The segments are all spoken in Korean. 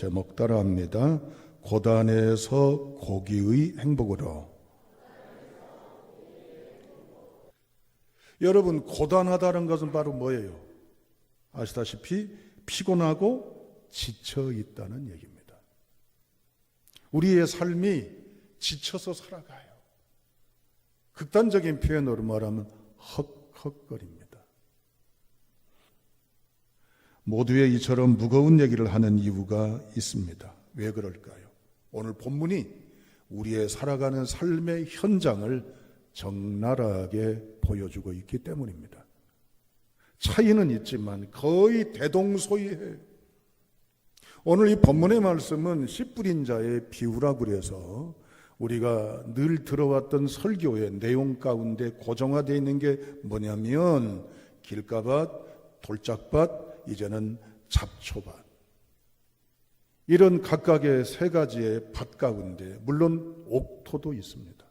제목 따라합니다. 고단에서 고기의 행복으로. 여러분, 고단하다는 것은 바로 뭐예요? 아시다시피 피곤하고 지쳐 있다는 얘기입니다. 우리의 삶이 지쳐서 살아가요. 극단적인 표현으로 말하면 헉헉거립니다. 모두의 이처럼 무거운 얘기를 하는 이유가 있습니다. 왜 그럴까요? 오늘 본문이 우리의 살아가는 삶의 현장을 적나라하게 보여주고 있기 때문입니다. 차이는 있지만 거의 대동소이해요. 오늘 이 본문의 말씀은 씨 뿌린 자의 비유라고 그래서 우리가 늘 들어왔던 설교의 내용 가운데 고정화되어 있는 게 뭐냐면 길가밭, 돌짝밭, 이제는 잡초밭, 이런 각각의 세 가지의 밭 가운데 물론 옥토도 있습니다.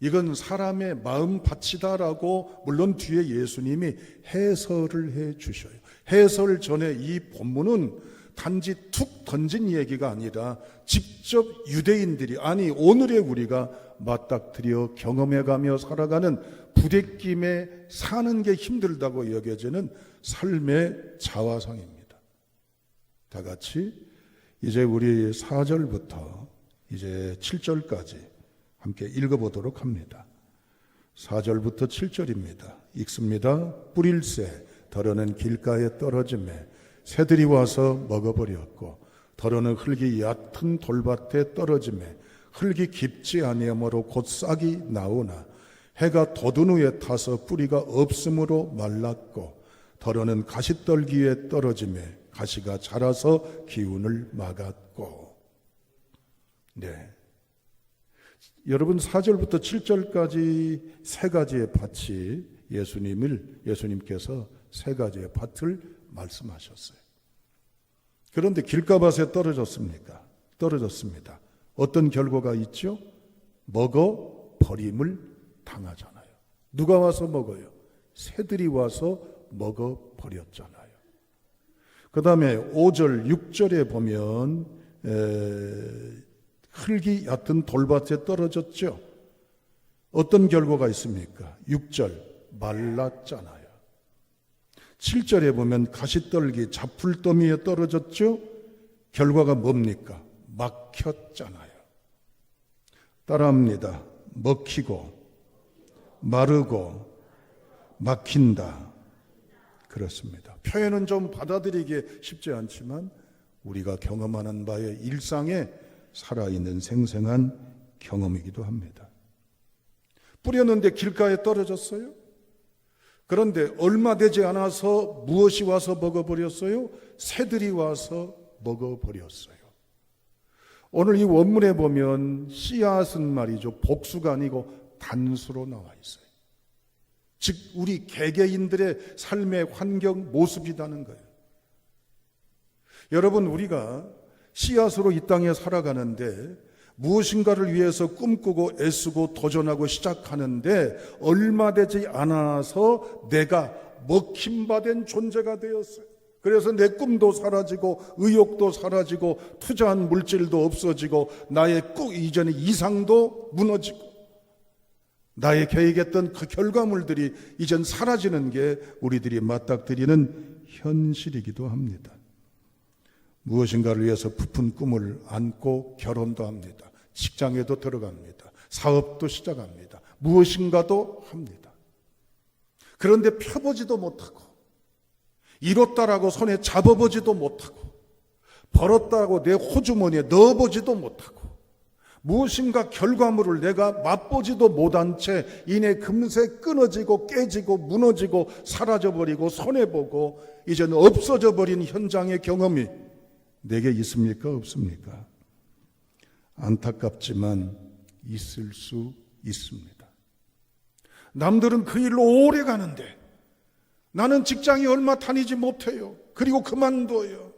이건 사람의 마음밭이다라고 물론 뒤에 예수님이 해설을 해 주셔요. 해설 전에 이 본문은 단지 툭 던진 얘기가 아니라 직접 유대인들이, 아니 오늘의 우리가 맞닥뜨려 경험해가며 살아가는 부대낌에 사는 게 힘들다고 여겨지는 삶의 자화상입니다. 다 같이 이제 우리 4절부터 이제 7절까지 함께 읽어보도록 합니다. 4절부터 7절입니다. 읽습니다. 뿌릴새 더러는 길가에 떨어지매 새들이 와서 먹어버렸고, 더러는 흙이 얕은 돌밭에 떨어지매 흙이 깊지 아니하므로 곧 싹이 나오나 해가 돋은 후에 타서 뿌리가 없으므로 말랐고, 더러는 가시떨기에 떨어지매 가시가 자라서 기운을 막았고. 네, 여러분 4절부터 7절까지 세 가지의 밭이 예수님께서 세 가지의 밭을 말씀하셨어요. 그런데 길가밭에 떨어졌습니까? 떨어졌습니다. 어떤 결과가 있죠? 먹어 버림을 당하잖아요. 누가 와서 먹어요? 새들이 와서 먹어 버렸잖아요. 그 다음에 5절, 6절에 보면 흙이 얕은 돌밭에 떨어졌죠. 어떤 결과가 있습니까? 6절, 말랐잖아요. 7절에 보면 가시떨기, 잡풀더미에 떨어졌죠. 결과가 뭡니까? 막혔잖아요. 따라합니다. 먹히고 마르고 막힌다. 그렇습니다. 표현은 좀 받아들이기 쉽지 않지만 우리가 경험하는 바의 일상에 살아있는 생생한 경험이기도 합니다. 뿌렸는데 길가에 떨어졌어요. 그런데 얼마 되지 않아서 무엇이 와서 먹어버렸어요? 새들이 와서 먹어버렸어요. 오늘 이 원문에 보면 씨앗은 말이죠, 복수가 아니고 단수로 나와 있어요. 즉 우리 개개인들의 삶의 환경, 모습이라는 거예요. 여러분, 우리가 씨앗으로 이 땅에 살아가는데 무엇인가를 위해서 꿈꾸고 애쓰고 도전하고 시작하는데 얼마 되지 않아서 내가 먹힘받은 존재가 되었어요. 그래서 내 꿈도 사라지고 의욕도 사라지고 투자한 물질도 없어지고 나의 꿈 이전의 이상도 무너지고 나의 계획했던 그 결과물들이 이젠 사라지는 게 우리들이 맞닥뜨리는 현실이기도 합니다. 무엇인가를 위해서 부푼 꿈을 안고 결혼도 합니다. 직장에도 들어갑니다. 사업도 시작합니다. 무엇인가도 합니다. 그런데 펴보지도 못하고, 이뤘다라고 손에 잡아보지도 못하고, 벌었다고 내 호주머니에 넣어보지도 못하고, 무엇인가 결과물을 내가 맛보지도 못한 채 이내 금세 끊어지고 깨지고 무너지고 사라져버리고 손해보고 이제는 없어져 버린 현장의 경험이 내게 있습니까? 없습니까? 안타깝지만 있을 수 있습니다. 남들은 그 일로 오래 가는데 나는 직장이 얼마 다니지 못해요. 그리고 그만둬요.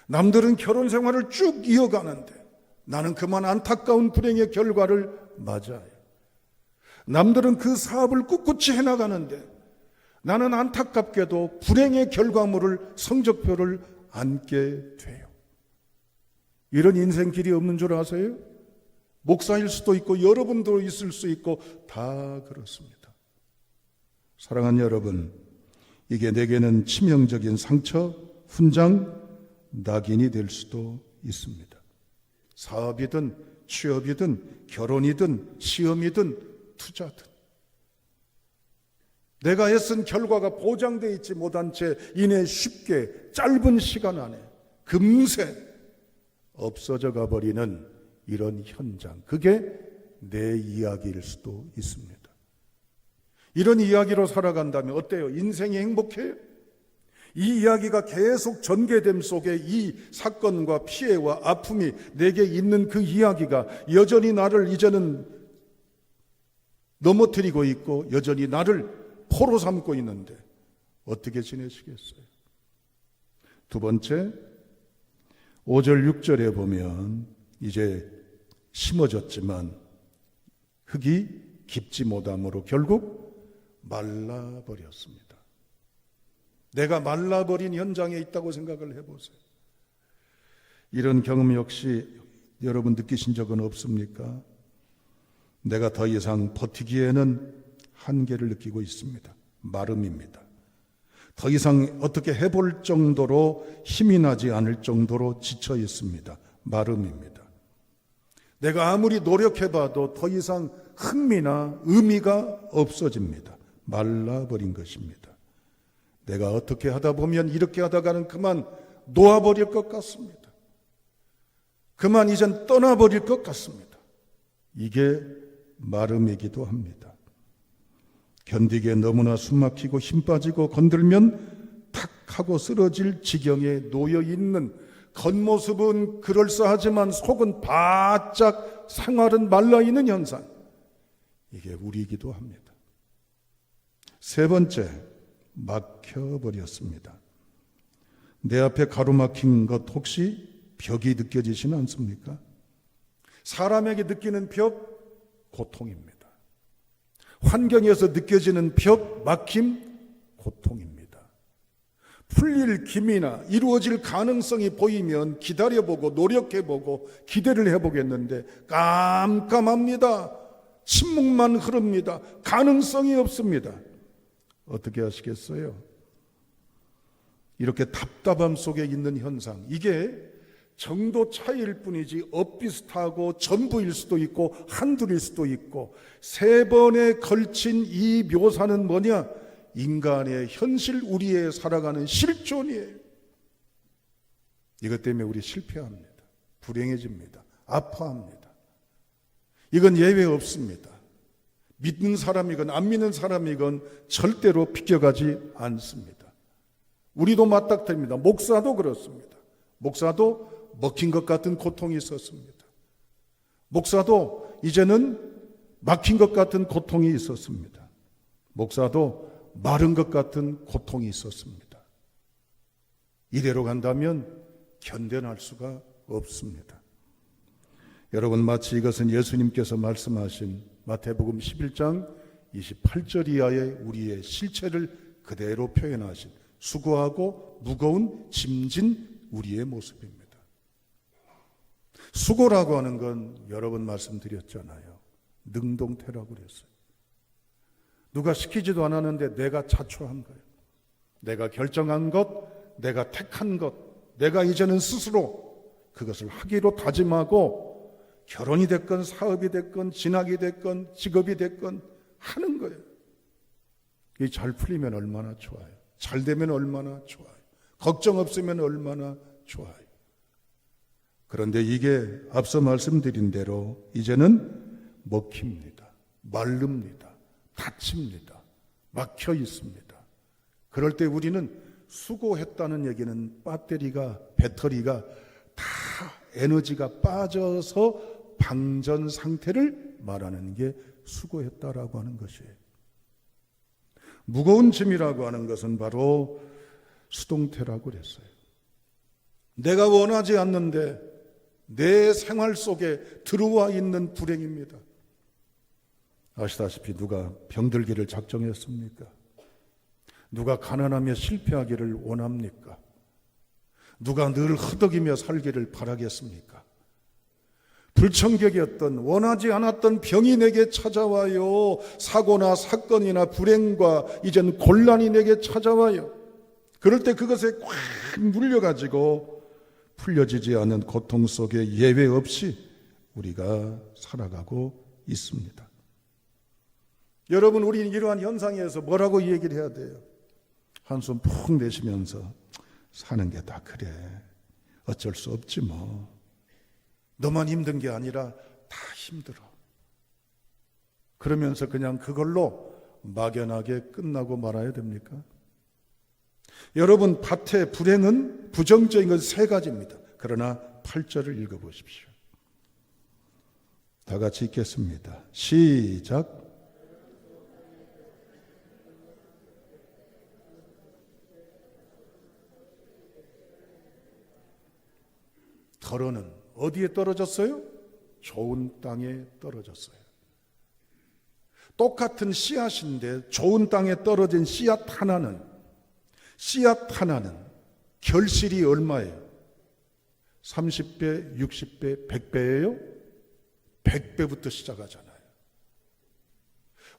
남들은 결혼 생활을 쭉 이어가는데 나는 그만 안타까운 불행의 결과를 맞아요. 남들은 그 사업을 꿋꿋이 해나가는데 나는 안타깝게도 불행의 결과물을, 성적표를 앉게 돼요. 이런 인생길이 없는 줄 아세요? 목사일 수도 있고 여러분도 있을 수 있고 다 그렇습니다. 사랑하는 여러분, 이게 내게는 치명적인 상처, 훈장, 낙인이 될 수도 있습니다. 사업이든 취업이든 결혼이든 시험이든 투자든 내가 애쓴 결과가 보장되어 있지 못한 채 이내 쉽게 짧은 시간 안에 금세 없어져 가버리는 이런 현장, 그게 내 이야기일 수도 있습니다. 이런 이야기로 살아간다면 어때요? 인생이 행복해요? 이 이야기가 계속 전개됨 속에 이 사건과 피해와 아픔이 내게 있는 그 이야기가 여전히 나를 이제는 넘어뜨리고 있고 여전히 나를 포로 삼고 있는데 어떻게 지내시겠어요? 두 번째, 5절 6절에 보면 이제 심어졌지만 흙이 깊지 못함으로 결국 말라버렸습니다. 내가 말라버린 현장에 있다고 생각을 해보세요. 이런 경험 역시 여러분 느끼신 적은 없습니까? 내가 더 이상 버티기에는 한계를 느끼고 있습니다. 마름입니다. 더 이상 어떻게 해볼 정도로 힘이 나지 않을 정도로 지쳐 있습니다. 마름입니다. 내가 아무리 노력해봐도 더 이상 흥미나 의미가 없어집니다. 말라버린 것입니다. 내가 어떻게 하다 보면 이렇게 하다가는 그만 놓아버릴 것 같습니다. 그만 이젠 떠나버릴 것 같습니다. 이게 마름이기도 합니다. 견디기에 너무나 숨막히고 힘 빠지고 건들면 탁 하고 쓰러질 지경에 놓여있는, 겉모습은 그럴싸하지만 속은 바짝 생활은 말라있는 현상, 이게 우리이기도 합니다. 세 번째, 막혀버렸습니다. 내 앞에 가로막힌 것 혹시 벽이 느껴지지는 않습니까? 사람에게 느끼는 벽, 고통입니다. 환경에서 느껴지는 벽, 막힘, 고통입니다. 풀릴 기미나 이루어질 가능성이 보이면 기다려보고 노력해보고 기대를 해보겠는데 깜깜합니다. 침묵만 흐릅니다. 가능성이 없습니다. 어떻게 하시겠어요? 이렇게 답답함 속에 있는 현상, 이게 정도 차이일 뿐이지 엇비슷하고 전부일 수도 있고 한둘일 수도 있고, 세 번에 걸친 이 묘사는 뭐냐? 인간의 현실, 우리의 살아가는 실존이에요. 이것 때문에 우리 실패합니다. 불행해집니다. 아파합니다. 이건 예외 없습니다. 믿는 사람이건 안 믿는 사람이건 절대로 비껴가지 않습니다. 우리도 맞닥뜨립니다. 목사도 그렇습니다. 목사도 먹힌 것 같은 고통이 있었습니다. 목사도 이제는 막힌 것 같은 고통이 있었습니다. 목사도 마른 것 같은 고통이 있었습니다. 이대로 간다면 견뎌낼 수가 없습니다. 여러분, 마치 이것은 예수님께서 말씀하신 마태복음 11장 28절 이하의 우리의 실체를 그대로 표현하신 수고하고 무거운 짐진 우리의 모습입니다. 수고라고 하는 건 여러 번 말씀드렸잖아요. 능동태라고 그랬어요. 누가 시키지도 않았는데 내가 자초한 거예요. 내가 결정한 것, 내가 택한 것, 내가 이제는 스스로 그것을 하기로 다짐하고 결혼이 됐건 사업이 됐건 진학이 됐건 직업이 됐건 하는 거예요. 이게 잘 풀리면 얼마나 좋아요. 잘 되면 얼마나 좋아요. 걱정 없으면 얼마나 좋아요. 그런데 이게 앞서 말씀드린 대로 이제는 먹힙니다. 마릅니다. 다칩니다. 막혀 있습니다. 그럴 때 우리는 수고했다는 얘기는 배터리가 다 에너지가 빠져서 방전 상태를 말하는 게 수고했다라고 하는 것이에요. 무거운 짐이라고 하는 것은 바로 수동태라고 그랬어요. 내가 원하지 않는데 내 생활 속에 들어와 있는 불행입니다. 아시다시피 누가 병들기를 작정했습니까? 누가 가난하며 실패하기를 원합니까? 누가 늘 허덕이며 살기를 바라겠습니까? 불청객이었던 원하지 않았던 병이 내게 찾아와요. 사고나 사건이나 불행과 이젠 곤란이 내게 찾아와요. 그럴 때 그것에 꽉 물려가지고 풀려지지 않은 고통 속에 예외 없이 우리가 살아가고 있습니다. 여러분, 우리는 이러한 현상에서 뭐라고 얘기를 해야 돼요? 한숨 푹 내쉬면서 사는 게 다 그래. 어쩔 수 없지 뭐. 너만 힘든 게 아니라 다 힘들어. 그러면서 그냥 그걸로 막연하게 끝나고 말아야 됩니까? 여러분, 밭의 불행은 부정적인 건 세 가지입니다. 그러나 8절을 읽어보십시오. 다 같이 읽겠습니다. 시작. 더러는 어디에 떨어졌어요? 좋은 땅에 떨어졌어요. 똑같은 씨앗인데 좋은 땅에 떨어진 씨앗 하나는 결실이 얼마예요? 30배, 60배, 100배예요? 100배부터 시작하잖아요.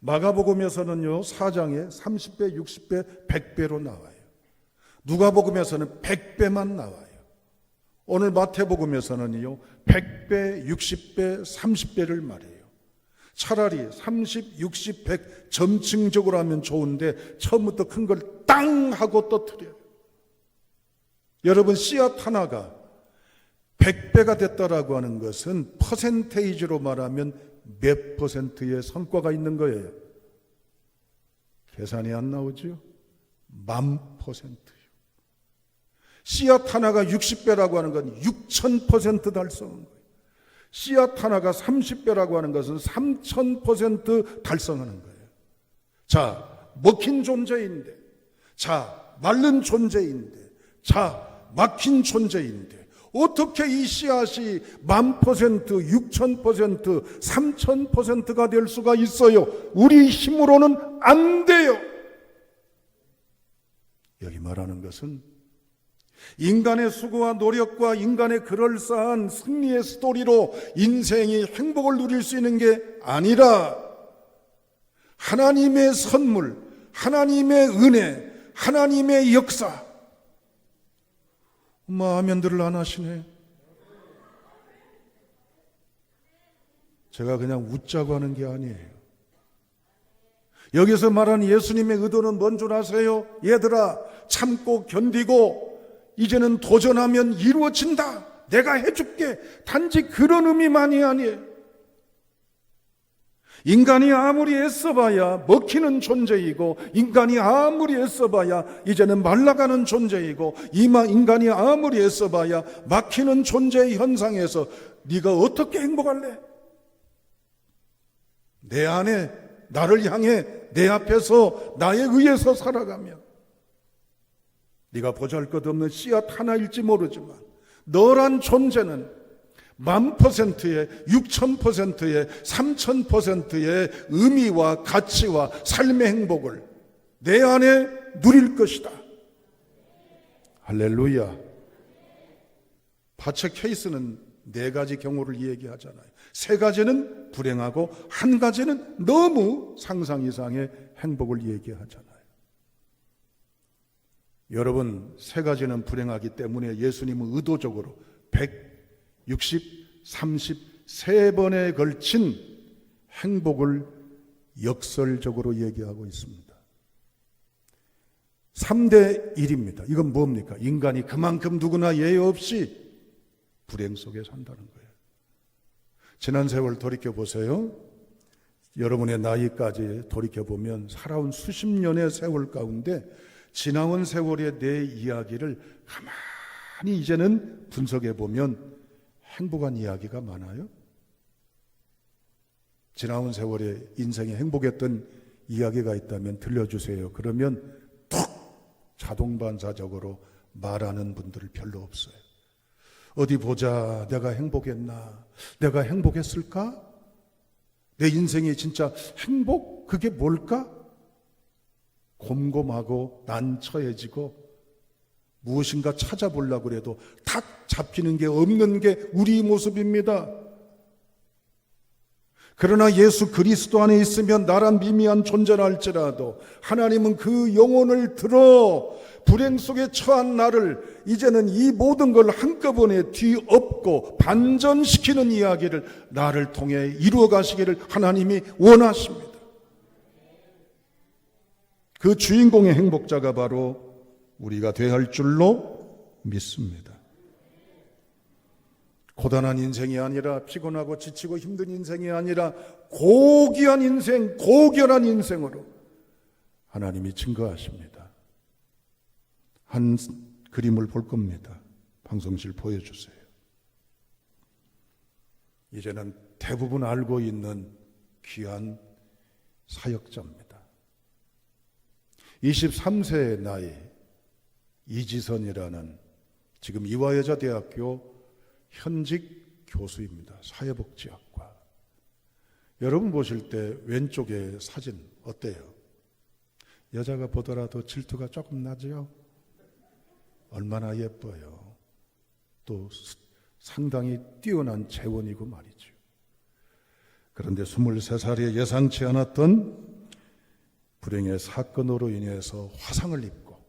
마가복음에서는요, 4장에 30배, 60배, 100배로 나와요. 누가복음에서는 100배만 나와요. 오늘 마태복음에서는요, 100배, 60배, 30배를 말해요. 차라리 30, 60, 100 점층적으로 하면 좋은데 처음부터 큰 걸 땅 하고 떠뜨려요. 여러분, 씨앗 하나가 100배가 됐다라고 하는 것은 퍼센테이지로 말하면 몇 퍼센트의 성과가 있는 거예요? 계산이 안 나오죠? 10,000%요. 씨앗 하나가 60배라고 하는 건 6000% 달성한 거예요. 씨앗 하나가 30배라고 하는 것은 3000% 달성하는 거예요. 자, 먹힌 존재인데, 자, 마른 존재인데, 자, 막힌 존재인데, 어떻게 이 씨앗이 10,000%, 6000%, 3000%가 될 수가 있어요? 우리 힘으로는 안 돼요. 여기 말하는 것은 인간의 수고와 노력과 인간의 그럴싸한 승리의 스토리로 인생이 행복을 누릴 수 있는 게 아니라 하나님의 선물, 하나님의 은혜, 하나님의 역사. 엄마 아멘들을 안 하시네. 제가 그냥 웃자고 하는 게 아니에요. 여기서 말하는 예수님의 의도는 뭔 줄 아세요? 얘들아, 참고 견디고 이제는 도전하면 이루어진다. 내가 해줄게. 단지 그런 의미만이 아니에요. 인간이 아무리 애써봐야 먹히는 존재이고, 인간이 아무리 애써봐야 이제는 말라가는 존재이고, 인간이 아무리 애써봐야 막히는 존재의 현상에서 네가 어떻게 행복할래? 내 안에 나를 향해 내 앞에서 나에 의해서 살아가며, 네가 보잘것없는 씨앗 하나일지 모르지만 너란 존재는 10,000%의 6000%의 3000%의 의미와 가치와 삶의 행복을 내 안에 누릴 것이다. 할렐루야. 밭의 케이스는 4가지 경우를 얘기하잖아요. 3가지는 불행하고 1가지는 너무 상상 이상의 행복을 얘기하잖아요. 여러분, 3가지는 불행하기 때문에 예수님은 의도적으로 160, 33번에 걸친 행복을 역설적으로 얘기하고 있습니다. 3대 1입니다. 이건 뭡니까? 인간이 그만큼 누구나 예외 없이 불행 속에 산다는 거예요. 지난 세월 돌이켜보세요. 여러분의 나이까지 돌이켜보면 살아온 수십 년의 세월 가운데 지나온 세월의 내 이야기를 가만히 이제는 분석해보면 행복한 이야기가 많아요. 지나온 세월에 인생에 행복했던 이야기가 있다면 들려주세요. 그러면 툭 자동반사적으로 말하는 분들 별로 없어요. 어디 보자. 내가 행복했나? 내가 행복했을까? 내 인생이 진짜 행복? 그게 뭘까? 곰곰하고 난처해지고 무엇인가 찾아보려고 해도 탁 잡히는 게 없는 게 우리 모습입니다. 그러나 예수 그리스도 안에 있으면 나란 미미한 존재라 할지라도 하나님은 그 영혼을 들어 불행 속에 처한 나를 이제는 이 모든 걸 한꺼번에 뒤엎고 반전시키는 이야기를 나를 통해 이루어 가시기를 하나님이 원하십니다. 그 주인공의 행복자가 바로 우리가 되어야 할 줄로 믿습니다. 고단한 인생이 아니라 피곤하고 지치고 힘든 인생이 아니라 고귀한 인생, 고결한 인생으로 하나님이 증거하십니다. 한 그림을 볼 겁니다. 방송실 보여주세요. 이제는 대부분 알고 있는 귀한 사역자입니다. 23세의 나이 이지선이라는 지금 이화여자대학교 현직 교수입니다. 사회복지학과. 여러분 보실 때 왼쪽에 사진 어때요? 여자가 보더라도 질투가 조금 나죠? 얼마나 예뻐요. 또 상당히 뛰어난 재원이고 말이죠. 그런데 23살에 예상치 않았던 불행의 사건으로 인해서 화상을 입고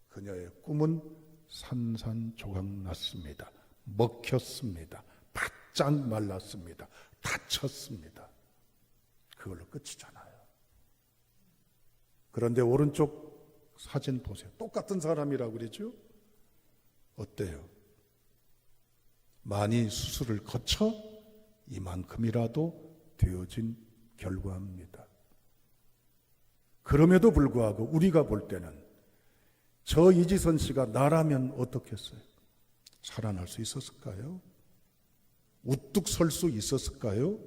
그녀의 꿈은 산산조각 났습니다. 먹혔습니다. 바짝 말랐습니다. 다쳤습니다. 그걸로 끝이잖아요. 그런데 오른쪽 사진 보세요. 똑같은 사람이라고 그러죠? 어때요? 많이 수술을 거쳐 이만큼이라도 되어진 결과입니다. 그럼에도 불구하고 우리가 볼 때는 저 이지선 씨가 나라면 어떻겠어요? 살아날 수 있었을까요? 우뚝 설 수 있었을까요?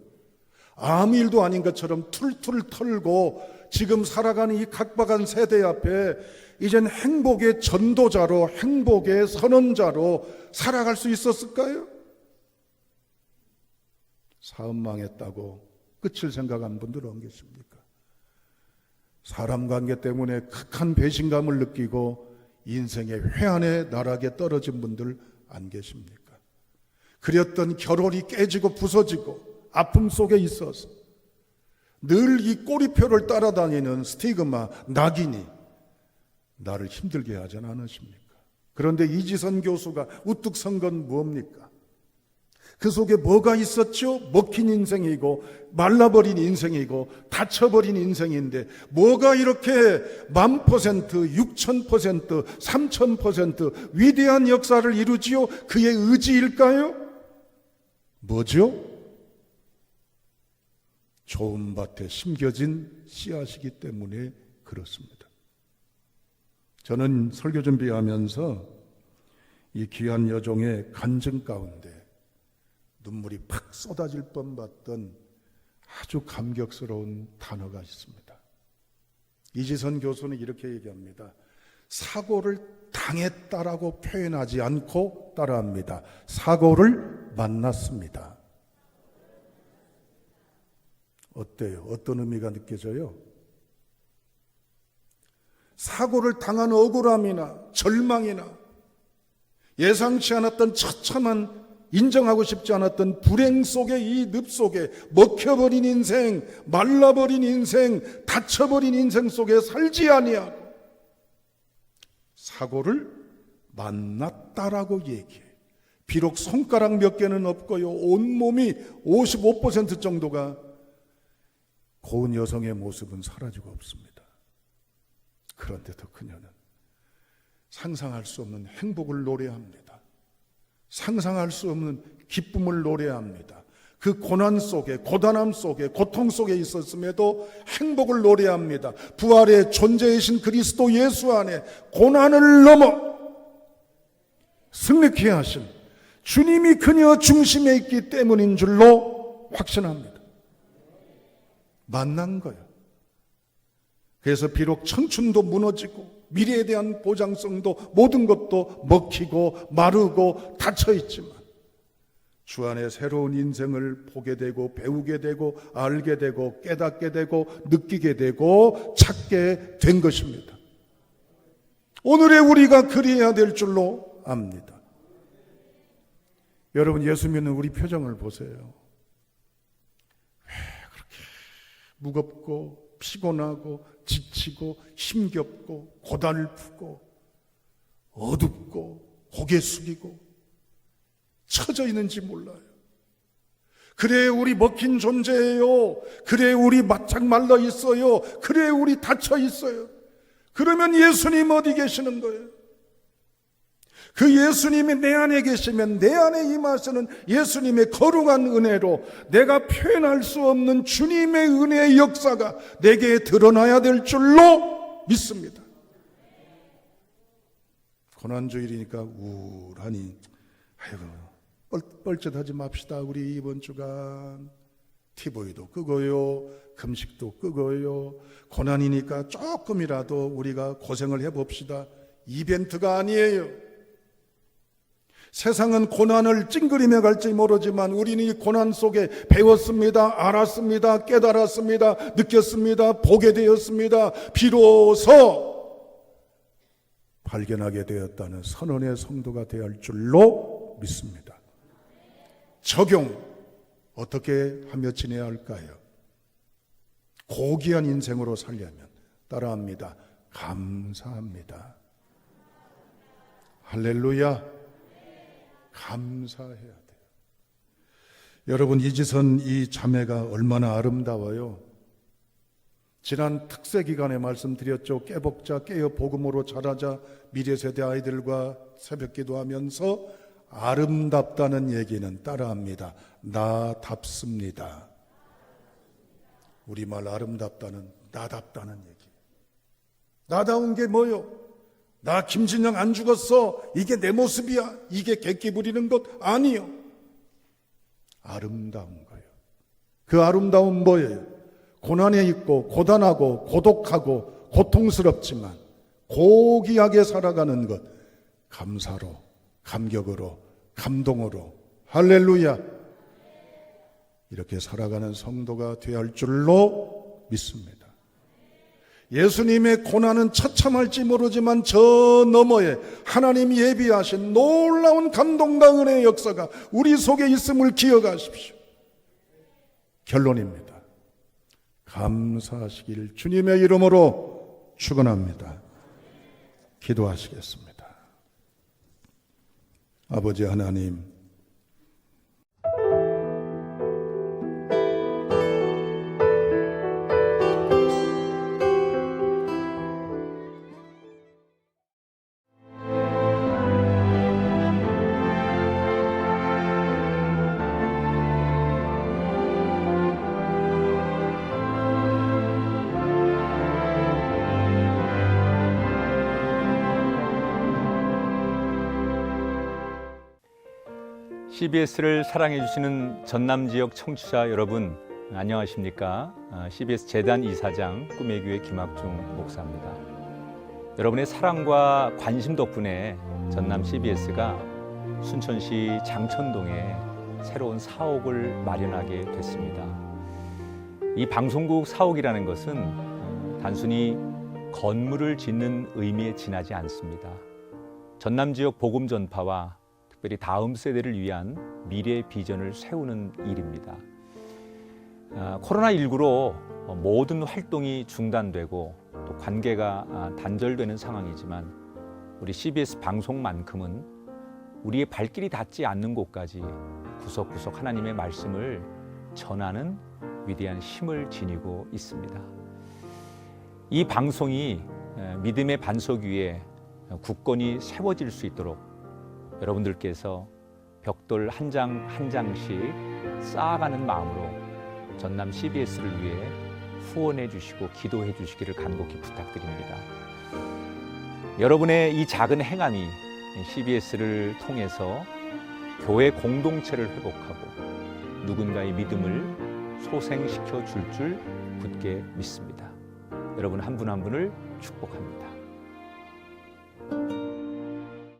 아무 일도 아닌 것처럼 툴툴 털고 지금 살아가는 이 각박한 세대 앞에 이젠 행복의 전도자로, 행복의 선언자로 살아갈 수 있었을까요? 사업 망했다고 끝을 생각한 분들은 안 계십니까? 사람 관계 때문에 극한 배신감을 느끼고 인생의 회한의 나락에 떨어진 분들 안 계십니까? 그렸던 결혼이 깨지고 부서지고 아픔 속에 있어서 늘 이 꼬리표를 따라다니는 스티그마, 낙인이 나를 힘들게 하지 않으십니까? 그런데 이지선 교수가 우뚝 선 건 뭡니까? 그 속에 뭐가 있었죠? 먹힌 인생이고 말라버린 인생이고 다쳐버린 인생인데 뭐가 이렇게 1000%, 6000%, 3000% 위대한 역사를 이루지요? 그의 의지일까요? 뭐죠? 좋은 밭에 심겨진 씨앗이기 때문에 그렇습니다. 저는 설교 준비하면서 이 귀한 여종의 간증 가운데 눈물이 팍 쏟아질 뻔 봤던 아주 감격스러운 단어가 있습니다. 이지선 교수는 이렇게 얘기합니다. 사고를 당했다라고 표현하지 않고 따라합니다. 사고를 만났습니다. 어때요? 어떤 의미가 느껴져요? 사고를 당한 억울함이나 절망이나 예상치 않았던 처참한 인정하고 싶지 않았던 불행 속에 이 늪 속에 먹혀버린 인생, 말라버린 인생, 다쳐버린 인생 속에 살지 아니하고 사고를 만났다라고 얘기해. 비록 손가락 몇 개는 없고요. 온몸이 55% 정도가 고운 여성의 모습은 사라지고 없습니다. 그런데도 그녀는 상상할 수 없는 행복을 노래합니다. 상상할 수 없는 기쁨을 노래합니다. 그 고난 속에, 고단함 속에, 고통 속에 있었음에도 행복을 노래합니다. 부활의 존재이신 그리스도 예수 안에 고난을 넘어 승리케 하신 주님이 그녀 중심에 있기 때문인 줄로 확신합니다. 만난 거예요. 그래서 비록 청춘도 무너지고 미래에 대한 보장성도 모든 것도 먹히고 마르고 닫혀있지만 주 안에 새로운 인생을 보게 되고 배우게 되고 알게 되고 깨닫게 되고 느끼게 되고 찾게 된 것입니다. 오늘의 우리가 그리해야 될 줄로 압니다. 여러분, 예수 믿는 우리 표정을 보세요. 왜 그렇게 무겁고 피곤하고 지치고 힘겹고 고달프고 어둡고 고개 숙이고 처져 있는지 몰라요. 그래 우리 먹힌 존재예요. 그래 우리 바짝 말라 있어요. 그래 우리 다쳐 있어요. 그러면 예수님 어디 계시는 거예요? 그 예수님이 내 안에 계시면 내 안에 임하시는 예수님의 거룩한 은혜로 내가 표현할 수 없는 주님의 은혜의 역사가 내게 드러나야 될 줄로 믿습니다. 고난주일이니까 우울하니 아이고 뻘짓하지 맙시다. 우리 이번 주간 TV도 끄고요, 금식도 끄고요, 고난이니까 조금이라도 우리가 고생을 해봅시다. 이벤트가 아니에요. 세상은 고난을 찡그리며 갈지 모르지만 우리는 이 고난 속에 배웠습니다, 알았습니다, 깨달았습니다, 느꼈습니다, 보게 되었습니다. 비로소 발견하게 되었다는 선언의 성도가 되어야 할 줄로 믿습니다. 적용 어떻게 하며 지내야 할까요? 고귀한 인생으로 살려면 따라합니다. 감사합니다. 할렐루야. 감사해야 돼요. 여러분, 이지선 이 자매가 얼마나 아름다워요. 지난 특세 기간에 말씀드렸죠. 깨복자 깨어 복음으로 자라자 미래세대 아이들과 새벽 기도하면서 아름답다는 얘기는 따라합니다. 나답습니다. 우리말 아름답다는 나답다는 얘기. 나다운 게 뭐요? 나 김진영 안 죽었어. 이게 내 모습이야. 이게 객기 부리는 것 아니요. 아름다운 거예요. 그 아름다운 뭐예요? 고난에 있고 고단하고 고독하고 고통스럽지만 고귀하게 살아가는 것. 감사로, 감격으로, 감동으로. 할렐루야. 이렇게 살아가는 성도가 되어야 할 줄로 믿습니다. 예수님의 고난은 처참할지 모르지만 저 너머에 하나님이 예비하신 놀라운 감동과 은혜의 역사가 우리 속에 있음을 기억하십시오. 결론입니다. 감사하시길 주님의 이름으로 축원합니다. 기도하시겠습니다. 아버지 하나님, CBS를 사랑해 주시는 전남 지역 청취자 여러분, 안녕하십니까? CBS 재단 이사장 꿈의 교회 김학중 목사입니다. 여러분의 사랑과 관심 덕분에 전남 CBS가 순천시 장천동에 새로운 사옥을 마련하게 됐습니다. 이 방송국 사옥이라는 것은 단순히 건물을 짓는 의미에 지나지 않습니다. 전남 지역 복음 전파와 특별히 다음 세대를 위한 미래 비전을 세우는 일입니다. 코로나19로 모든 활동이 중단되고 또 관계가 단절되는 상황이지만 우리 CBS 방송만큼은 우리의 발길이 닿지 않는 곳까지 구석구석 하나님의 말씀을 전하는 위대한 힘을 지니고 있습니다. 이 방송이 믿음의 반석 위에 굳건히 세워질 수 있도록 여러분들께서 벽돌 한 장 한 장씩 쌓아가는 마음으로 전남 CBS를 위해 후원해 주시고 기도해 주시기를 간곡히 부탁드립니다. 여러분의 이 작은 행함이 CBS를 통해서 교회 공동체를 회복하고 누군가의 믿음을 소생시켜 줄 굳게 믿습니다. 여러분 한 분 한 분을 축복합니다.